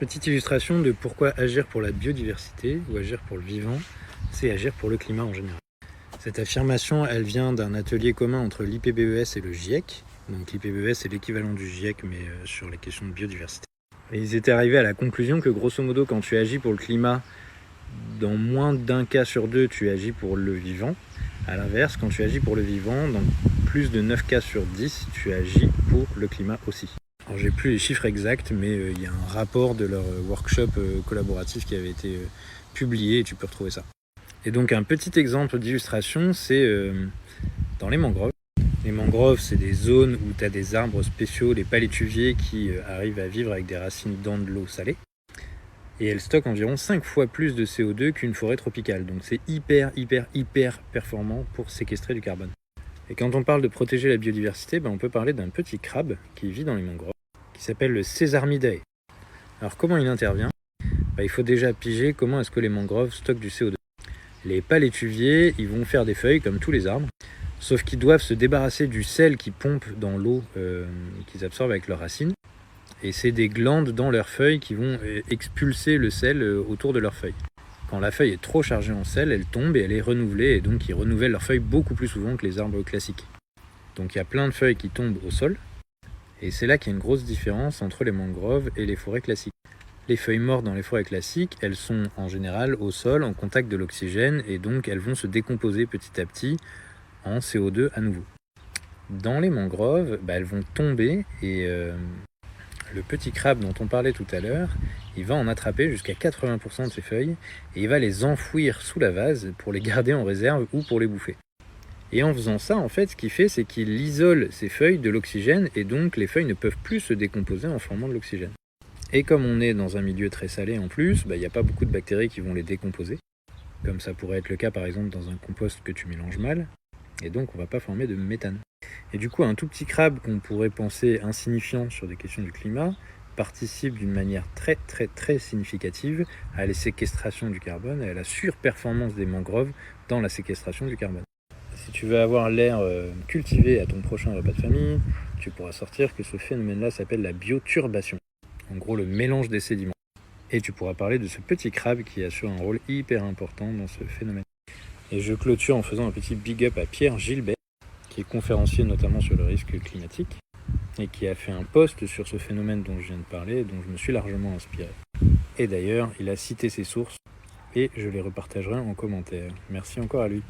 Petite illustration de pourquoi agir pour la biodiversité ou agir pour le vivant, c'est agir pour le climat en général. Cette affirmation, elle vient d'un atelier commun entre l'IPBES et le GIEC. Donc l'IPBES c'est l'équivalent du GIEC mais sur les questions de biodiversité. Et ils étaient arrivés à la conclusion que grosso modo quand tu agis pour le climat, dans moins d'un cas sur deux tu agis pour le vivant. A l'inverse, quand tu agis pour le vivant, dans plus de 9 cas sur 10, tu agis pour le climat aussi. Alors j'ai plus les chiffres exacts, mais il y a un rapport de leur workshop collaboratif qui avait été publié et tu peux retrouver ça. Et donc un petit exemple d'illustration, c'est dans les mangroves. Les mangroves, c'est des zones où tu as des arbres spéciaux, les palétuviers, qui arrivent à vivre avec des racines dans de l'eau salée. Et elles stockent environ 5 fois plus de CO2 qu'une forêt tropicale. Donc c'est hyper performant pour séquestrer du carbone. Et quand on parle de protéger la biodiversité, on peut parler d'un petit crabe qui vit dans les mangroves, qui s'appelle le Sesarmidae. Alors comment il intervient ? Il faut déjà piger comment est-ce que les mangroves stockent du CO2. Les palétuviers, ils vont faire des feuilles comme tous les arbres, sauf qu'ils doivent se débarrasser du sel qui pompe dans l'eau qu'ils absorbent avec leurs racines. Et c'est des glandes dans leurs feuilles qui vont expulser le sel autour de leurs feuilles. Quand la feuille est trop chargée en sel, elle tombe et elle est renouvelée, et donc ils renouvellent leurs feuilles beaucoup plus souvent que les arbres classiques. Donc il y a plein de feuilles qui tombent au sol, et c'est là qu'il y a une grosse différence entre les mangroves et les forêts classiques. Les feuilles mortes dans les forêts classiques, elles sont en général au sol, en contact de l'oxygène, et donc elles vont se décomposer petit à petit en CO2 à nouveau. Dans les mangroves, elles vont tomber, et le petit crabe dont on parlait tout à l'heure, il va en attraper jusqu'à 80% de ses feuilles et il va les enfouir sous la vase pour les garder en réserve ou pour les bouffer. Et en faisant ça, en fait, ce qu'il fait, c'est qu'il isole ses feuilles de l'oxygène et donc les feuilles ne peuvent plus se décomposer en formant de l'oxygène. Et comme on est dans un milieu très salé en plus, il n'y a pas beaucoup de bactéries qui vont les décomposer, comme ça pourrait être le cas par exemple dans un compost que tu mélanges mal, et donc on ne va pas former de méthane. Et du coup, un tout petit crabe qu'on pourrait penser insignifiant sur des questions du climat participe d'une manière très significative à la séquestration du carbone et à la surperformance des mangroves dans la séquestration du carbone. Si tu veux avoir l'air cultivé à ton prochain repas de famille, tu pourras sortir que ce phénomène-là s'appelle la bioturbation. En gros, le mélange des sédiments. Et tu pourras parler de ce petit crabe qui assure un rôle hyper important dans ce phénomène. Et je clôture en faisant un petit big up à Pierre Gilbert, qui est conférencier notamment sur le risque climatique, et qui a fait un post sur ce phénomène dont je viens de parler, et dont je me suis largement inspiré. Et d'ailleurs, il a cité ses sources, et je les repartagerai en commentaire. Merci encore à lui.